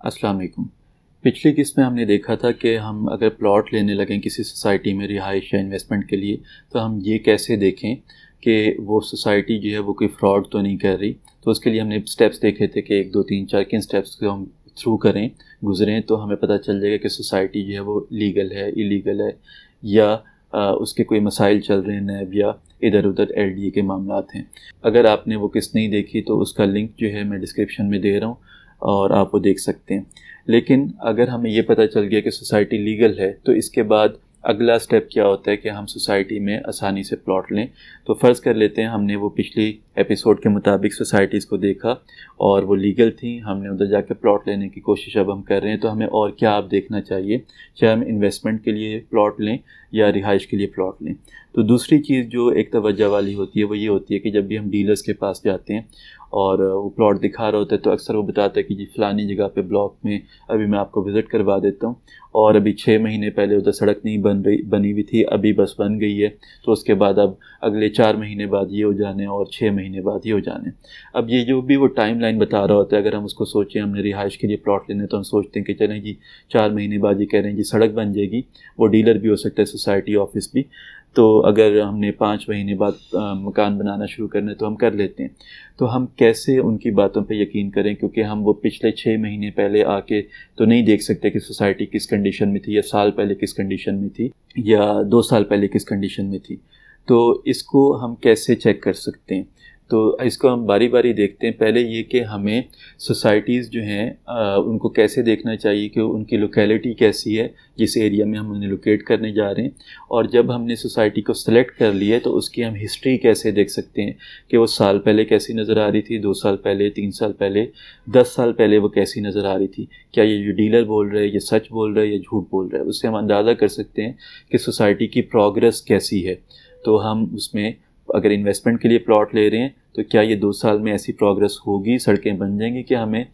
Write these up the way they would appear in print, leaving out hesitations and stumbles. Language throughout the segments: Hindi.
अस्सलाम वालेकुम। पिछली किस्त में हमने देखा था कि हम अगर प्लॉट लेने लगें किसी सोसाइटी में रिहाइश या इन्वेस्टमेंट के लिए, तो हम ये कैसे देखें कि वो सोसाइटी जो है वो कोई फ्रॉड तो नहीं कर रही। तो उसके लिए हमने स्टेप्स देखे थे कि 1 2 3 4 किन स्टेप्स को हम थ्रू करें, गुजरें, तो हमें पता चल जाएगा कि सोसाइटी जो है वो लीगल है, इलीगल है, या उसके कोई मसाइल चल रहे हैं नैब या इधर उधर एलडीए के मामलात हैं। अगर आपने वो किस्त नहीं देखी तो उसका लिंक जो है मैं डिस्क्रिप्शन में दे रहा हूँ और आप वो देख सकते हैं। लेकिन अगर हमें ये पता चल गया कि सोसाइटी लीगल है, तो इसके बाद अगला स्टेप क्या होता है कि हम सोसाइटी में आसानी से प्लॉट लें। तो फ़र्ज़ कर लेते हैं हमने वो पिछली एपिसोड के मुताबिक सोसाइटीज़ को देखा और वो लीगल थी, हमने उधर जाके प्लॉट लेने की कोशिश अब हम कर रहे हैं। तो हमें और क्या आप देखना चाहिए, चाहे हम इन्वेस्टमेंट के लिए प्लॉट लें या रिहाइश के लिए प्लॉट लें। तो दूसरी चीज़ जो एक तवज्जो वाली होती है वो ये होती है कि जब भी हम डीलर्स के पास जाते हैं और वो प्लॉट दिखा रहा होता है, तो अक्सर वो बताता है कि जी फ़लानी जगह पे ब्लॉक में अभी मैं आपको विज़िट करवा देता हूँ, और अभी 6 महीने पहले उधर सड़क नहीं बनी हुई थी, अभी बस बन गई है, तो उसके बाद अब अगले 4 महीने बाद ये हो जाने और 6 महीने बाद ये हो जाने। अब ये जो भी वो टाइम लाइन बता रहा होता है, अगर हम उसको सोचें हमने रिहाइश के लिए प्लॉट लेने, तो हम सोचते हैं कि चलें जी 4 महीने बाद ये कह रहे हैं जी सड़क बन जाएगी, वो डीलर भी हो सकता है, सोसाइटी ऑफिस भी। तो अगर हमने 5 महीने बाद मकान बनाना शुरू करना है तो हम कर लेते हैं। तो हम कैसे उनकी बातों पे यकीन करें, क्योंकि हम वो पिछले 6 महीने पहले आके तो नहीं देख सकते कि सोसाइटी किस कंडीशन में थी, या साल पहले किस कंडीशन में थी, या 2 साल पहले किस कंडीशन में थी। तो इसको हम कैसे चेक कर सकते हैं? तो इसको हम बारी बारी देखते हैं। पहले ये कि हमें सोसाइटीज़ जो हैं उनको कैसे देखना चाहिए कि उनकी लोकेलिटी कैसी है जिस एरिया में हम उन्हें लोकेट करने जा रहे हैं। और जब हमने सोसाइटी को सिलेक्ट कर लिया है तो उसकी हम हिस्ट्री कैसे देख सकते हैं कि वो साल पहले कैसी नज़र आ रही थी, 2 साल पहले, 3 साल पहले, 10 साल पहले वो कैसी नज़र आ रही थी। क्या ये जो डीलर बोल रहे हैं ये सच बोल रहे हैं या झूठ बोल रहे हैं। उससे हम अंदाज़ा कर सकते हैं कि सोसाइटी की प्रोग्रेस कैसी है। तो हम उसमें अगर इन्वेस्टमेंट के लिए प्लॉट ले रहे हैं तो क्या ये 2 साल में ऐसी प्रोग्रेस होगी, सड़कें बन जाएंगी कि हमें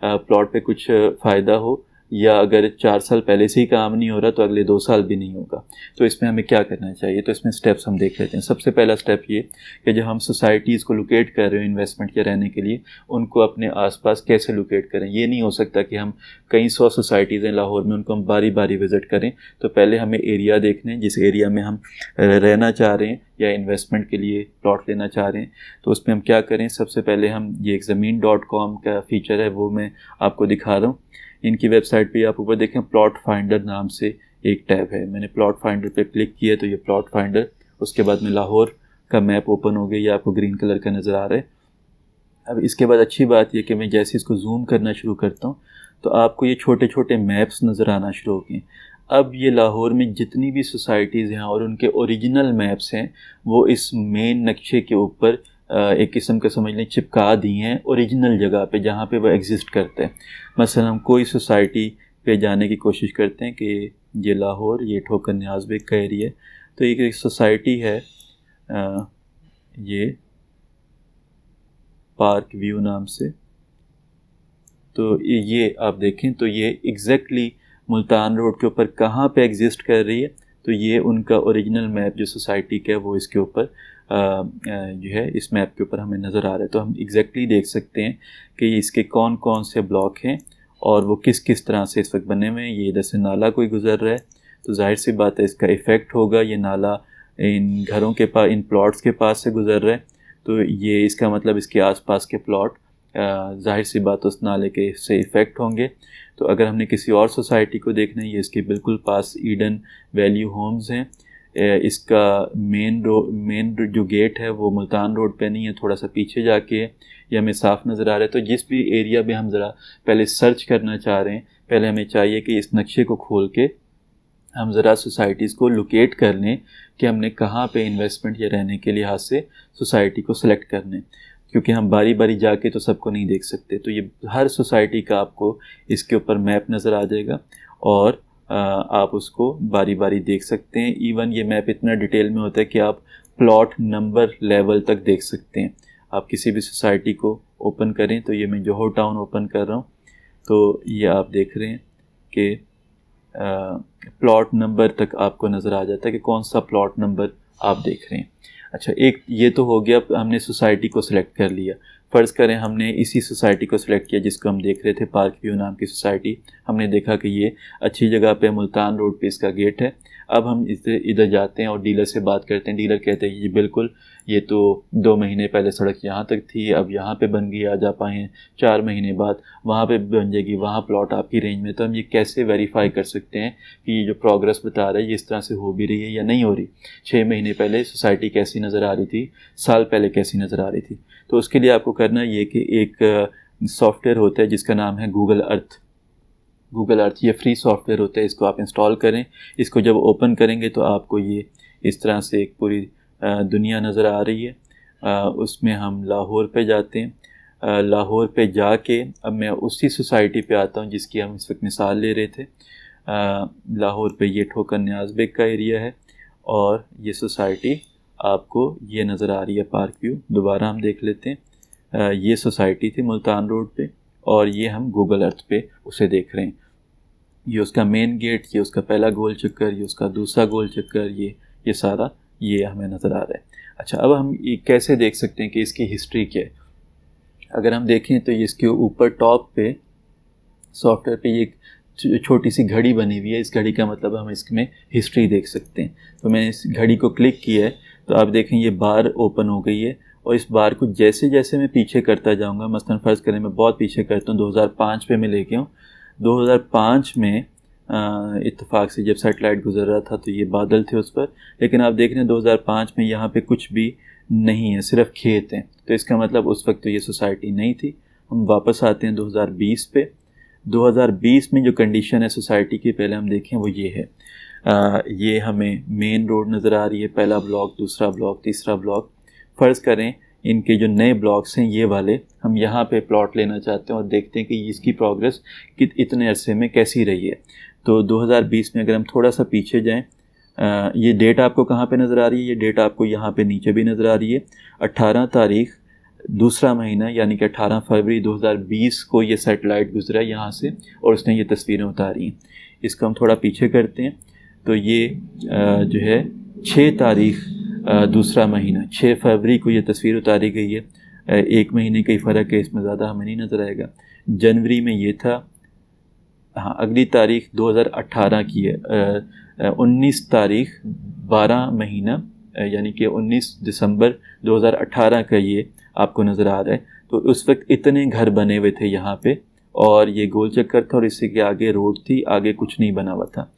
प्लॉट पे कुछ फ़ायदा हो, या अगर 4 साल पहले से ही काम नहीं हो रहा तो अगले 2 साल भी नहीं होगा। तो इसमें हमें क्या करना चाहिए, तो इसमें स्टेप्स हम देख लेते हैं। सबसे पहला स्टेप ये कि जब हम सोसाइटीज़ को लोकेट कर रहे हो इन्वेस्टमेंट या रहने के लिए, उनको अपने आसपास कैसे लोकेट करें। ये नहीं हो सकता कि हम कई 100 सोसाइटीज़ हैं लाहौर में, उनको हम बारी बारी विज़िट करें। तो पहले हमें एरिया देखने हैं, जिस एरिया में हम रहना चाह रहे हैं या इन्वेस्टमेंट के लिए प्लॉट लेना चाह रहे हैं। तो उसमें हम क्या करें, सबसे पहले हम ये एक ज़मीन.com का फ़ीचर है वो मैं आपको दिखा रहा हूँ। इनकी वेबसाइट पे आप ऊपर देखें प्लॉट फाइंडर नाम से एक टैब है। मैंने प्लॉट फाइंडर पे क्लिक किया तो ये प्लॉट फाइंडर, उसके बाद में लाहौर का मैप ओपन हो गया, ये आपको ग्रीन कलर का नज़र आ रहा है। अब इसके बाद अच्छी बात यह कि मैं जैसे इसको जूम करना शुरू करता हूँ तो आपको ये छोटे छोटे मैप्स नज़र आना शुरू हो गए। अब ये लाहौर में जितनी भी सोसाइटीज़ हैं और उनके ओरिजिनल मैप्स हैं वो इस मेन नक्शे के ऊपर एक किस्म का समझ लें चिपका दी हैं ओरिजिनल जगह पे जहाँ पे वो एग्जिस्ट करते हैं। मसलन हम कोई सोसाइटी पे जाने की कोशिश करते हैं कि ये लाहौर, ये ठोकर न्याज बेग का एरिया, तो एक सोसाइटी है ये पार्क व्यू नाम से। तो ये आप देखें तो ये एग्जैक्टली मुल्तान रोड के ऊपर कहाँ पे एग्जिस्ट कर रही है। तो ये उनका ओरिजिनल मैप जो सोसाइटी का है वो इसके ऊपर जो है इस मैप के ऊपर हमें नज़र आ रहा है। तो हम एग्जैक्टली देख सकते हैं कि इसके कौन कौन से ब्लॉक हैं और वो किस किस तरह से इस वक्त बने हुए हैं। ये इधर से नाला कोई गुजर रहा है तो जाहिर सी बात है इसका इफ़ेक्ट होगा। ये नाला इन घरों के पास, इन प्लॉट्स के पास से गुजर रहा है, तो ये इसका मतलब इसके आसपास के प्लॉट जाहिर सी बात उस नाले के से इफ़ेक्ट होंगे। तो अगर हमने किसी और सोसाइटी को देखना है, ये इसके बिल्कुल पास ईडन वैल्यू होम्स हैं। इसका मेन जो गेट है वो मुल्तान रोड पे नहीं है, थोड़ा सा पीछे जाके है, ये हमें साफ़ नज़र आ रहा है। तो जिस भी एरिया में हम ज़रा पहले सर्च करना चाह रहे हैं, पहले हमें चाहिए कि इस नक्शे को खोल के हम ज़रा सोसाइटीज़ को लोकेट कर लें कि हमने कहाँ पे इन्वेस्टमेंट या रहने के लिहाज से सोसाइटी को सिलेक्ट करने, क्योंकि हम बारी बारी जाके तो सबको नहीं देख सकते। तो ये हर सोसाइटी का आपको इसके ऊपर मैप नज़र आ जाएगा और आप उसको बारी बारी देख सकते हैं। इवन ये मैप इतना डिटेल में होता है कि आप प्लॉट नंबर लेवल तक देख सकते हैं। आप किसी भी सोसाइटी को ओपन करें, तो ये मैं जोहर टाउन ओपन कर रहा हूँ, तो ये आप देख रहे हैं कि प्लॉट नंबर तक आपको नज़र आ जाता है कि कौन सा प्लॉट नंबर आप देख रहे हैं। अच्छा, एक ये तो हो गया, हमने सोसाइटी को सिलेक्ट कर लिया। फ़र्ज़ करें हमने इसी सोसाइटी को सिलेक्ट किया जिसको हम देख रहे थे, पार्क व्यू नाम की सोसाइटी। हमने देखा कि ये अच्छी जगह पे, मुल्तान रोड पे इसका गेट है। अब हम इधर जाते हैं और डीलर से बात करते हैं। डीलर कहते हैं जी बिल्कुल, ये तो 2 महीने पहले सड़क यहाँ तक थी, अब यहाँ पे बन गई, आज आप आए हैं 4 महीने बाद वहाँ पे बन जाएगी, वहाँ प्लॉट आपकी रेंज में। तो हम ये कैसे वेरीफाई कर सकते हैं कि ये जो प्रोग्रेस बता रहा है ये इस तरह से हो भी रही है या नहीं हो रही? 6 महीने पहले सोसाइटी कैसी नज़र आ रही थी, साल पहले कैसी नज़र आ रही थी? तो उसके लिए आपको करना ये कि एक सॉफ्टवेयर होता है जिसका नाम है गूगल अर्थ। गूगल अर्थ ये फ्री सॉफ्टवेयर होता है, इसको आप इंस्टॉल करें। इसको जब ओपन करेंगे तो आपको ये इस तरह से एक पूरी दुनिया नज़र आ रही है। उसमें हम लाहौर पे जाते हैं। लाहौर पे जाके अब मैं उसी सोसाइटी पे आता हूँ जिसकी हम इस वक्त मिसाल ले रहे थे। लाहौर पे ये ठोकर न्याज बेग का एरिया है और ये सोसाइटी आपको ये नज़र आ रही है, पार्क व्यू। दोबारा हम देख लेते हैं। ये सोसाइटी थी मुल्तान रोड पे और ये हम गूगल अर्थ पे उसे देख रहे हैं। ये उसका मेन गेट, ये उसका पहला गोल चक्कर, ये उसका दूसरा गोल चक्कर, ये सारा ये हमें नज़र आ रहा है। अच्छा, अब हम ये कैसे देख सकते हैं कि इसकी हिस्ट्री क्या है? अगर हम देखें तो ये इसके ऊपर टॉप पे सॉफ्टवेयर पे ये एक छोटी सी घड़ी बनी हुई है। इस घड़ी का मतलब हम इसमें हिस्ट्री देख सकते हैं। तो मैंने इस घड़ी को क्लिक किया है तो आप देखें ये बार ओपन हो गई है और इस बार को जैसे जैसे मैं पीछे करता जाऊंगा, मसलन फ़र्ज़ करें मैं बहुत पीछे करता हूँ, 2005 पे मैं लेके हूँ। 2005 में इत्तेफाक से जब सेटेलाइट गुजर रहा था तो ये बादल थे उस पर, लेकिन आप देख रहे हैं 2005 में यहाँ पे कुछ भी नहीं है, सिर्फ खेत हैं। तो इसका मतलब उस वक्त तो ये सोसाइटी नहीं थी। हम वापस आते हैं 2020 पे। 2020 में जो कंडीशन है सोसाइटी की, पहले हम देखें वो ये है। ये हमें मेन रोड नज़र आ रही है, पहला ब्लॉक, दूसरा ब्लॉक, तीसरा ब्लॉक। फ़र्ज़ करें इनके जो नए ब्लॉक्स हैं ये वाले, हम यहाँ पे प्लॉट लेना चाहते हैं और देखते हैं कि इसकी प्रोग्रेस इतने अरसे में कैसी रही है। तो 2020 में अगर हम थोड़ा सा पीछे जाएं, ये डेट आपको कहाँ पे नज़र आ रही है? ये डेट आपको यहाँ पे नीचे भी नज़र आ रही है। 18 तारीख दूसरा महीना यानी कि 18 फरवरी 2020 को ये सैटेलाइट गुजरा है यहाँ से और उसने ये तस्वीरें उतारी हैं। इसको हम थोड़ा पीछे करते हैं तो ये जो है 6 तारीख दूसरा महीना, 6 फरवरी को ये तस्वीर उतारी गई है। एक महीने का ही फ़र्क है, इसमें ज़्यादा हमें नहीं नज़र आएगा। जनवरी में ये था। हाँ, अगली तारीख 2018 की है। 19 तारीख 12 महीना यानी कि 19 दिसंबर 2018 का ये आपको नज़र आ रहा है। तो उस वक्त इतने घर बने हुए थे यहाँ पे और ये गोल चक्कर था और इससे के आगे रोड थी, आगे कुछ नहीं बना हुआ था।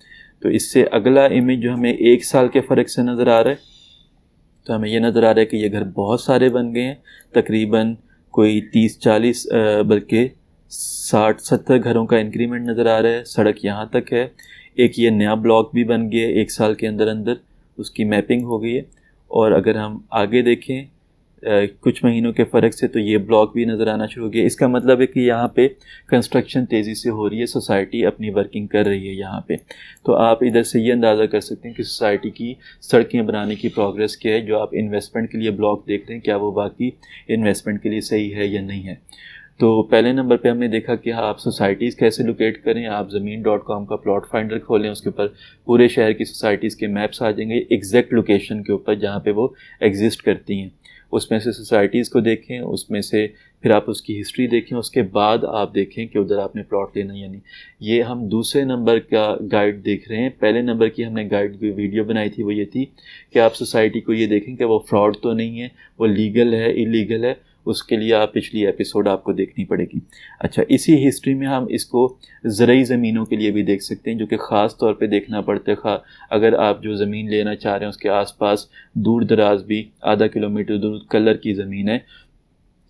तो इससे अगला इमेज जो हमें 1 साल के फ़र्क से नज़र आ रहा है, तो हमें ये नज़र आ रहा है कि ये घर बहुत सारे बन गए हैं। तकरीबन कोई 30-40 बल्कि 60-70 घरों का इंक्रीमेंट नज़र आ रहा है। सड़क यहाँ तक है। एक ये नया ब्लॉक भी बन गया है 1 साल के अंदर अंदर, उसकी मैपिंग हो गई है। और अगर हम आगे देखें कुछ महीनों के फ़र्क से, तो ये ब्लॉक भी नज़र आना शुरू हो गया। इसका मतलब है कि यहाँ पे कंस्ट्रक्शन तेज़ी से हो रही है, सोसाइटी अपनी वर्किंग कर रही है यहाँ पे। तो आप इधर से ये अंदाज़ा कर सकते हैं कि सोसाइटी की सड़कें बनाने की प्रोग्रेस क्या है। जो आप इन्वेस्टमेंट के लिए ब्लॉक देख रहे हैं, क्या वो बाकी इन्वेस्टमेंट के लिए सही है या नहीं है। तो पहले नंबर पे हमने देखा कि हाँ, आप सोसाइटीज़ कैसे लोकेट करें। आप ज़मीन.com का प्लॉट फाइंडर खोलें, उसके ऊपर पूरे शहर की सोसाइटीज़ के मैप्स आ जाएंगे एग्जैक्ट लोकेशन के ऊपर जहाँ पे वो एग्जिस्ट करती हैं। उसमें से सोसाइटीज़ को देखें, उसमें से फिर आप उसकी हिस्ट्री देखें, उसके बाद आप देखें कि उधर आपने प्लॉट लेना या नहीं। ये हम दूसरे नंबर का गाइड देख रहे हैं। पहले नंबर की हमने गाइड की वीडियो बनाई थी, वो ये थी कि आप सोसाइटी को ये देखें कि वो फ्रॉड तो नहीं है, वो लीगल है, इलीगल है। उसके लिए आप पिछली एपिसोड आपको देखनी पड़ेगी। अच्छा, इसी हिस्ट्री में हम इसको ज़रई ज़मीनों के लिए भी देख सकते हैं, जो कि ख़ास तौर पे देखना पड़ता है। अगर आप जो ज़मीन लेना चाह रहे हैं उसके आसपास दूर दराज भी आधा किलोमीटर दूर कलर की ज़मीन है,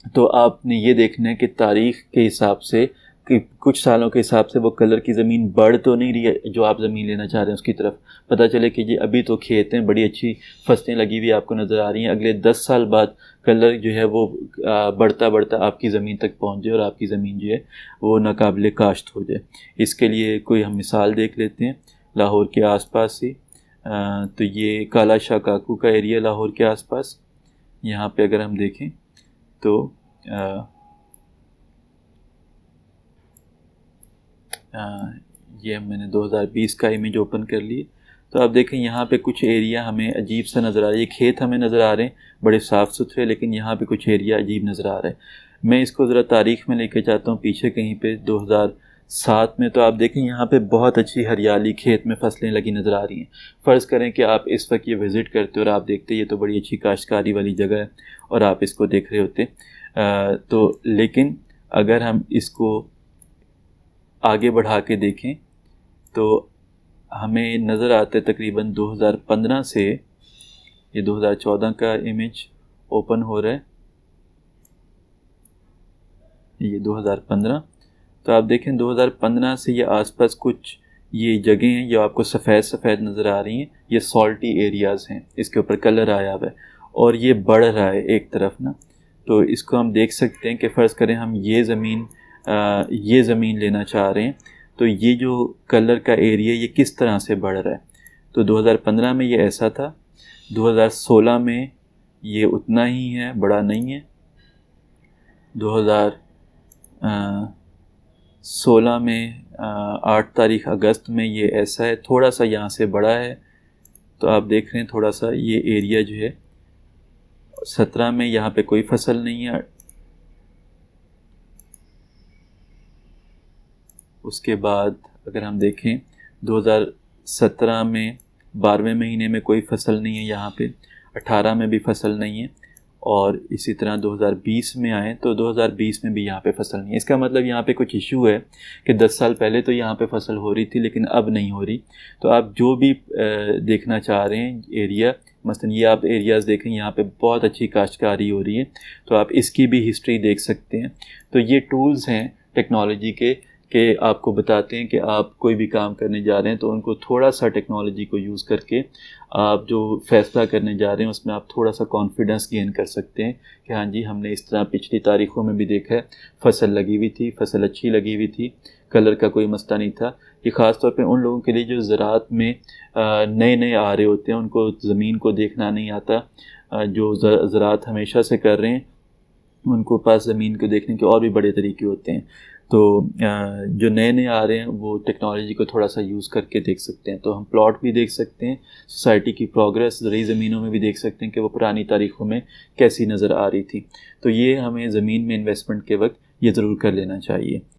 तो आपने ये देखना है कि तारीख़ के हिसाब से कि कुछ सालों के हिसाब से वो कलर की ज़मीन बढ़ तो नहीं रही है। जो आप ज़मीन लेना चाह रहे हैं उसकी तरफ पता चले कि जी अभी तो खेत हैं, बड़ी अच्छी फसलें लगी हुई आपको नज़र आ रही हैं, अगले 10 साल बाद कलर जो है वो बढ़ता बढ़ता आपकी ज़मीन तक पहुंच जाए और आपकी ज़मीन जो है वो नाकाबिले काश्त हो जाए। इसके लिए कोई हम मिसाल देख लेते हैं लाहौर के आसपास ही। तो ये काला शाह काकू का एरिया लाहौर के आसपास, यहाँ पे अगर हम देखें तो ये मैंने 2020 का इमेज ओपन कर ली। तो आप देखें यहाँ पे कुछ एरिया हमें अजीब सा नज़र आ रहा है, ये खेत हमें नज़र आ रहे हैं बड़े साफ़ सुथरे, लेकिन यहाँ पे कुछ एरिया अजीब नज़र आ रहा है। मैं इसको ज़रा तारीख़ में लेके जाता हूँ पीछे कहीं पे 2007 में। तो आप देखें यहाँ पे बहुत अच्छी हरियाली, खेत में फसलें लगी नज़र आ रही हैं। फ़र्ज़ करें कि आप इस वक्त ये विज़िट करते हो और आप देखते ये तो बड़ी अच्छी काश्तकारी वाली जगह है और आप इसको देख रहे होते, तो लेकिन अगर हम इसको आगे बढ़ा के देखें तो हमें नज़र आता है तकरीबन 2015 से, ये 2014 का इमेज ओपन हो रहा है, ये 2015। तो आप देखें 2015 से ये आसपास कुछ ये जगह हैं जो आपको सफ़ेद सफ़ेद नज़र आ रही हैं, ये सॉल्टी एरियाज़ हैं, इसके ऊपर कलर आया हुआ है और ये बढ़ रहा है एक तरफ ना। तो इसको हम देख सकते हैं कि फ़र्ज़ करें हम ये ज़मीन लेना चाह रहे हैं, तो ये जो कलर का एरिया ये किस तरह से बढ़ रहा है। तो 2015 में ये ऐसा था, 2016 में ये उतना ही है, बड़ा नहीं है, 2016 में 8 तारीख अगस्त में ये ऐसा है, थोड़ा सा यहाँ से बड़ा है। तो आप देख रहे हैं थोड़ा सा ये एरिया जो है, 17 में यहाँ पे कोई फसल नहीं है। उसके बाद अगर हम देखें 2017 में 12वें महीने में कोई फसल नहीं है यहाँ पे, 18 में भी फसल नहीं है, और इसी तरह 2020 में आए तो 2020 में भी यहाँ पे फसल नहीं है। इसका मतलब यहाँ पे कुछ इशू है कि 10 साल पहले तो यहाँ पे फसल हो रही थी लेकिन अब नहीं हो रही। तो आप जो भी देखना चाह रहे हैं एरिया, मसलन ये आप एरियाज़ देखें, यहाँ पे बहुत अच्छी काश्तकारी हो रही है, तो आप इसकी भी हिस्ट्री देख सकते हैं। तो ये टूल्स हैं टेक्नोलॉजी के आपको बताते हैं कि आप कोई भी काम करने जा रहे हैं तो उनको थोड़ा सा टेक्नोलॉजी को यूज़ करके आप जो फ़ैसला करने जा रहे हैं उसमें आप थोड़ा सा कॉन्फिडेंस गेन कर सकते हैं कि हाँ जी, हमने इस तरह पिछली तारीख़ों में भी देखा है, फसल लगी हुई थी, फसल अच्छी लगी हुई थी, कलर का कोई मसला नहीं था। ये ख़ास तौर पे उन लोगों के लिए जो ज़राअत में नए नए आ रहे होते हैं, उनको ज़मीन को देखना नहीं आता, जो ज़राअत हमेशा से कर रहे हैं उनको पास ज़मीन को देखने के और भी बड़े तरीके होते हैं। तो जो नए नए आ रहे हैं वो टेक्नोलॉजी को थोड़ा सा यूज़ करके देख सकते हैं। तो हम प्लॉट भी देख सकते हैं, सोसाइटी की प्रोग्रेस ज़रूरी ज़मीनों में भी देख सकते हैं कि वो पुरानी तारीख़ों में कैसी नज़र आ रही थी। तो ये हमें ज़मीन में इन्वेस्टमेंट के वक्त ये ज़रूर कर लेना चाहिए।